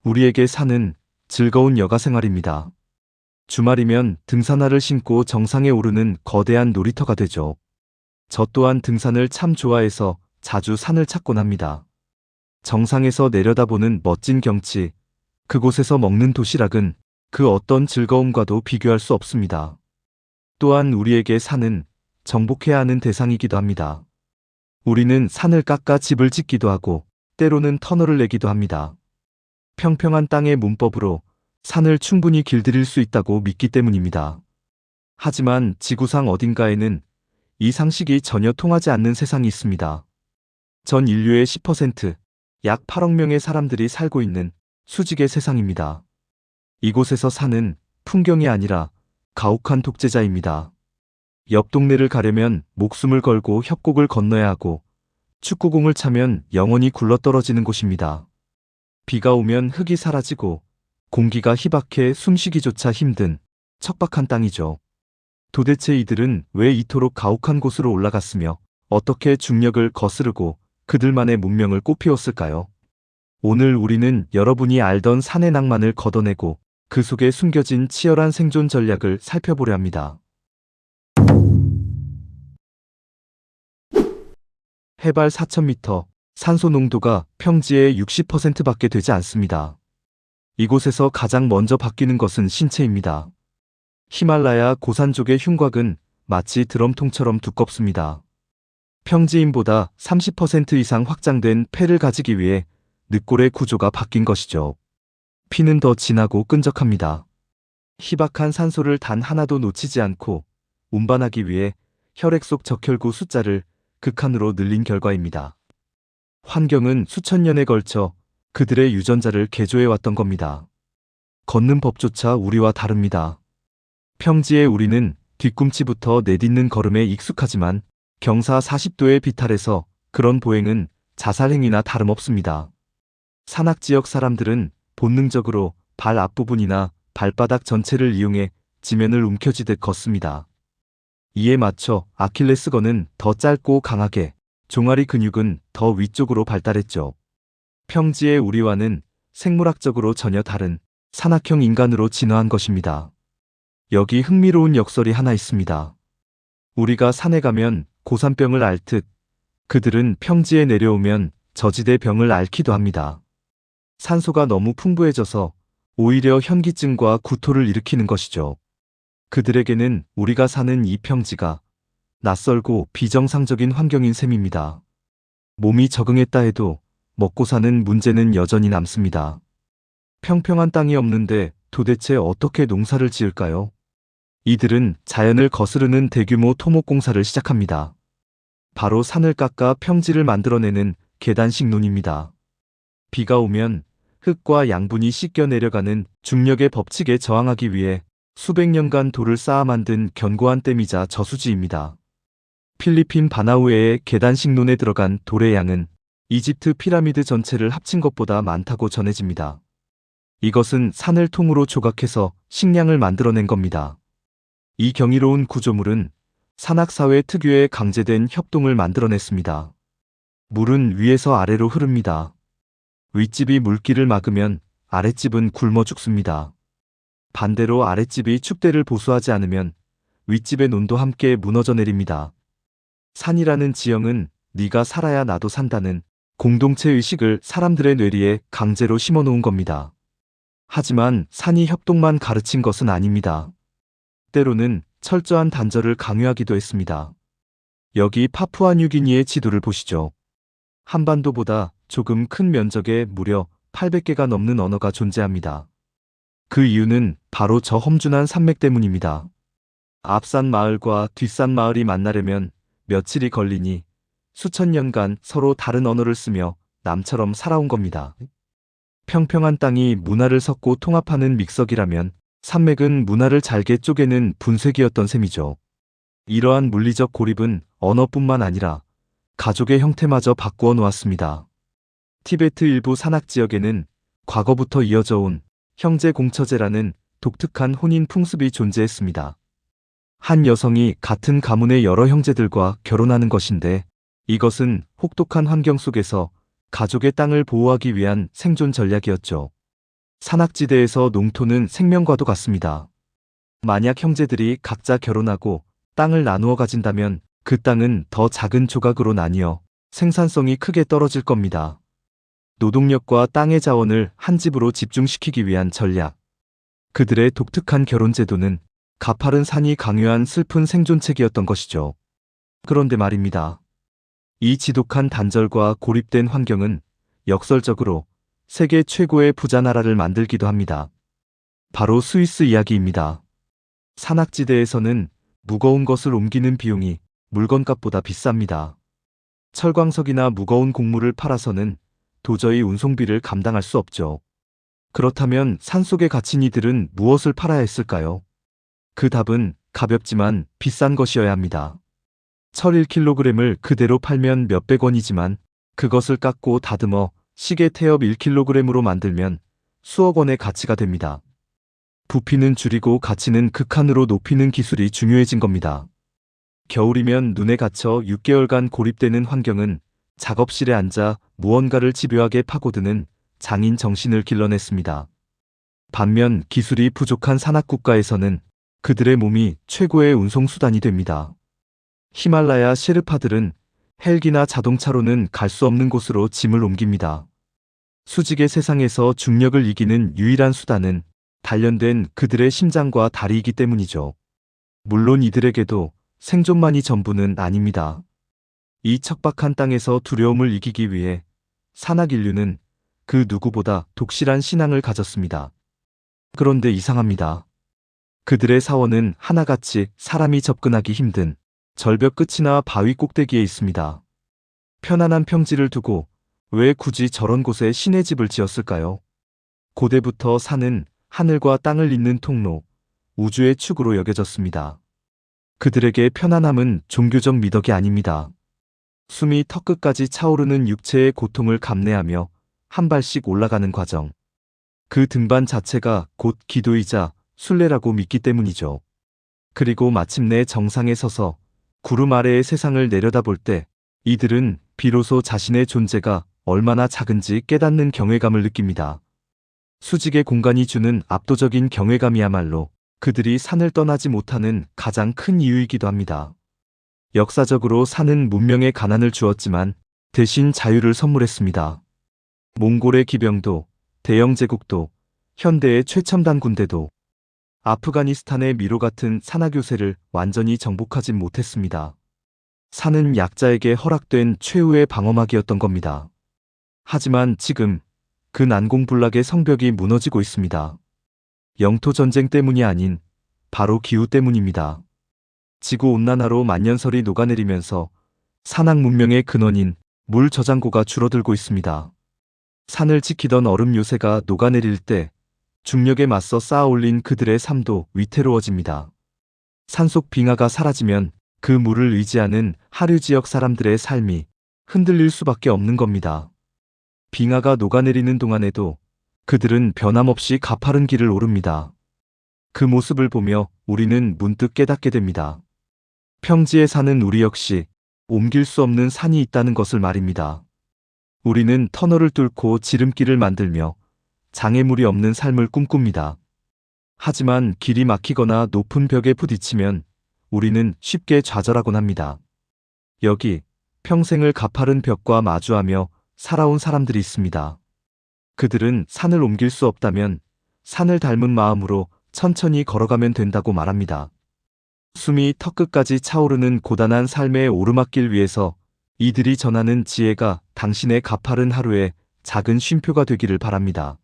우리에게 산은 즐거운 여가 생활입니다. 주말이면 등산화를 신고 정상에 오르는 거대한 놀이터가 되죠. 저 또한 등산을 참 좋아해서 자주 산을 찾곤 합니다. 정상에서 내려다보는 멋진 경치, 그곳에서 먹는 도시락은 그 어떤 즐거움과도 비교할 수 없습니다. 또한 우리에게 산은 정복해야 하는 대상이기도 합니다. 우리는 산을 깎아 집을 짓기도 하고 때로는 터널을 내기도 합니다. 평평한 땅의 문법으로 산을 충분히 길들일 수 있다고 믿기 때문입니다. 하지만 지구상 어딘가에는 이 상식이 전혀 통하지 않는 세상이 있습니다. 전 인류의 10%, 약 8억 명의 사람들이 살고 있는 수직의 세상입니다. 이곳에서 산은 풍경이 아니라 가혹한 독재자입니다. 옆 동네를 가려면 목숨을 걸고 협곡을 건너야 하고 축구공을 차면 영원히 굴러떨어지는 곳입니다. 비가 오면 흙이 사라지고 공기가 희박해 숨쉬기조차 힘든 척박한 땅이죠. 도대체 이들은 왜 이토록 가혹한 곳으로 올라갔으며 어떻게 중력을 거스르고 그들만의 문명을 꽃피웠을까요? 오늘 우리는 여러분이 알던 산의 낭만을 걷어내고 그 속에 숨겨진 치열한 생존 전략을 살펴보려 합니다. 해발 4,000m, 산소 농도가 평지의 60%밖에 되지 않습니다. 이곳에서 가장 먼저 바뀌는 것은 신체입니다. 히말라야 고산족의 흉곽은 마치 드럼통처럼 두껍습니다. 평지인보다 30% 이상 확장된 폐를 가지기 위해 늑골의 구조가 바뀐 것이죠. 피는 더 진하고 끈적합니다. 희박한 산소를 단 하나도 놓치지 않고 운반하기 위해 혈액 속 적혈구 숫자를 극한으로 늘린 결과입니다. 환경은 수천 년에 걸쳐 그들의 유전자를 개조해왔던 겁니다. 걷는 법조차 우리와 다릅니다. 평지의 우리는 뒤꿈치부터 내딛는 걸음에 익숙하지만 경사 40도의 비탈에서 그런 보행은 자살행위나 다름없습니다. 산악지역 사람들은 본능적으로 발 앞부분이나 발바닥 전체를 이용해 지면을 움켜쥐듯 걷습니다. 이에 맞춰 아킬레스건은 더 짧고 강하게, 종아리 근육은 더 위쪽으로 발달했죠. 평지의 우리와는 생물학적으로 전혀 다른 산악형 인간으로 진화한 것입니다. 여기 흥미로운 역설이 하나 있습니다. 우리가 산에 가면 고산병을 앓듯 그들은 평지에 내려오면 저지대 병을 앓기도 합니다. 산소가 너무 풍부해져서 오히려 현기증과 구토를 일으키는 것이죠. 그들에게는 우리가 사는 이 평지가 낯설고 비정상적인 환경인 셈입니다. 몸이 적응했다 해도 먹고 사는 문제는 여전히 남습니다. 평평한 땅이 없는데 도대체 어떻게 농사를 지을까요? 이들은 자연을 거스르는 대규모 토목 공사를 시작합니다. 바로 산을 깎아 평지를 만들어내는 계단식 논입니다. 비가 오면 흙과 양분이 씻겨 내려가는 중력의 법칙에 저항하기 위해 수백 년간 돌을 쌓아 만든 견고한 댐이자 저수지입니다. 필리핀 바나우에의 계단식 논에 들어간 돌의 양은 이집트 피라미드 전체를 합친 것보다 많다고 전해집니다. 이것은 산을 통으로 조각해서 식량을 만들어낸 겁니다. 이 경이로운 구조물은 산악사회 특유의 강제된 협동을 만들어냈습니다. 물은 위에서 아래로 흐릅니다. 윗집이 물길을 막으면 아랫집은 굶어 죽습니다. 반대로 아랫집이 축대를 보수하지 않으면 윗집의 논도 함께 무너져 내립니다. 산이라는 지형은 네가 살아야 나도 산다는 공동체 의식을 사람들의 뇌리에 강제로 심어놓은 겁니다. 하지만 산이 협동만 가르친 것은 아닙니다. 때로는 철저한 단절을 강요하기도 했습니다. 여기 파푸아뉴기니의 지도를 보시죠. 한반도보다 조금 큰 면적에 무려 800개가 넘는 언어가 존재합니다. 그 이유는 바로 저 험준한 산맥 때문입니다. 앞산 마을과 뒷산 마을이 만나려면 며칠이 걸리니 수천 년간 서로 다른 언어를 쓰며 남처럼 살아온 겁니다. 평평한 땅이 문화를 섞고 통합하는 믹서기라면 산맥은 문화를 잘게 쪼개는 분쇄기였던 셈이죠. 이러한 물리적 고립은 언어뿐만 아니라 가족의 형태마저 바꾸어 놓았습니다. 티베트 일부 산악지역에는 과거부터 이어져 온 형제 공처제라는 독특한 혼인 풍습이 존재했습니다. 한 여성이 같은 가문의 여러 형제들과 결혼하는 것인데 이것은 혹독한 환경 속에서 가족의 땅을 보호하기 위한 생존 전략이었죠. 산악지대에서 농토는 생명과도 같습니다. 만약 형제들이 각자 결혼하고 땅을 나누어 가진다면 그 땅은 더 작은 조각으로 나뉘어 생산성이 크게 떨어질 겁니다. 노동력과 땅의 자원을 한 집으로 집중시키기 위한 전략. 그들의 독특한 결혼제도는 가파른 산이 강요한 슬픈 생존책이었던 것이죠. 그런데 말입니다. 이 지독한 단절과 고립된 환경은 역설적으로 세계 최고의 부자 나라를 만들기도 합니다. 바로 스위스 이야기입니다. 산악지대에서는 무거운 것을 옮기는 비용이 물건값보다 비쌉니다. 철광석이나 무거운 곡물을 팔아서는 도저히 운송비를 감당할 수 없죠. 그렇다면 산속에 갇힌 이들은 무엇을 팔아야 했을까요? 그 답은 가볍지만 비싼 것이어야 합니다. 철 1kg을 그대로 팔면 몇백 원이지만 그것을 깎고 다듬어 시계 태엽 1kg으로 만들면 수억 원의 가치가 됩니다. 부피는 줄이고 가치는 극한으로 높이는 기술이 중요해진 겁니다. 겨울이면 눈에 갇혀 6개월간 고립되는 환경은 작업실에 앉아 무언가를 집요하게 파고드는 장인 정신을 길러냈습니다. 반면 기술이 부족한 산악국가에서는 그들의 몸이 최고의 운송수단이 됩니다. 히말라야 셰르파들은 헬기나 자동차로는 갈 수 없는 곳으로 짐을 옮깁니다. 수직의 세상에서 중력을 이기는 유일한 수단은 단련된 그들의 심장과 다리이기 때문이죠. 물론 이들에게도 생존만이 전부는 아닙니다. 이 척박한 땅에서 두려움을 이기기 위해 산악 인류는 그 누구보다 독실한 신앙을 가졌습니다. 그런데 이상합니다. 그들의 사원은 하나같이 사람이 접근하기 힘든 절벽 끝이나 바위 꼭대기에 있습니다. 편안한 평지를 두고 왜 굳이 저런 곳에 신의 집을 지었을까요? 고대부터 산은 하늘과 땅을 잇는 통로, 우주의 축으로 여겨졌습니다. 그들에게 편안함은 종교적 미덕이 아닙니다. 숨이 턱끝까지 차오르는 육체의 고통을 감내하며 한 발씩 올라가는 과정. 그 등반 자체가 곧 기도이자 순례라고 믿기 때문이죠. 그리고 마침내 정상에 서서 구름 아래의 세상을 내려다볼 때 이들은 비로소 자신의 존재가 얼마나 작은지 깨닫는 경외감을 느낍니다. 수직의 공간이 주는 압도적인 경외감이야말로 그들이 산을 떠나지 못하는 가장 큰 이유이기도 합니다. 역사적으로 산은 문명의 가난을 주었지만 대신 자유를 선물했습니다. 몽골의 기병도, 대영 제국도, 현대의 최첨단 군대도 아프가니스탄의 미로 같은 산악 요새를 완전히 정복하진 못했습니다. 산은 약자에게 허락된 최후의 방어막이었던 겁니다. 하지만 지금 그 난공불락의 성벽이 무너지고 있습니다. 영토 전쟁 때문이 아닌 바로 기후 때문입니다. 지구온난화로 만년설이 녹아내리면서 산악 문명의 근원인 물 저장고가 줄어들고 있습니다. 산을 지키던 얼음 요새가 녹아내릴 때 중력에 맞서 쌓아 올린 그들의 삶도 위태로워집니다. 산속 빙하가 사라지면 그 물을 의지하는 하류 지역 사람들의 삶이 흔들릴 수밖에 없는 겁니다. 빙하가 녹아내리는 동안에도 그들은 변함없이 가파른 길을 오릅니다. 그 모습을 보며 우리는 문득 깨닫게 됩니다. 평지에 사는 우리 역시 옮길 수 없는 산이 있다는 것을 말입니다. 우리는 터널을 뚫고 지름길을 만들며 장애물이 없는 삶을 꿈꿉니다. 하지만 길이 막히거나 높은 벽에 부딪히면 우리는 쉽게 좌절하곤 합니다. 여기 평생을 가파른 벽과 마주하며 살아온 사람들이 있습니다. 그들은 산을 옮길 수 없다면 산을 닮은 마음으로 천천히 걸어가면 된다고 말합니다. 숨이 턱끝까지 차오르는 고단한 삶의 오르막길 위에서 이들이 전하는 지혜가 당신의 가파른 하루에 작은 쉼표가 되기를 바랍니다.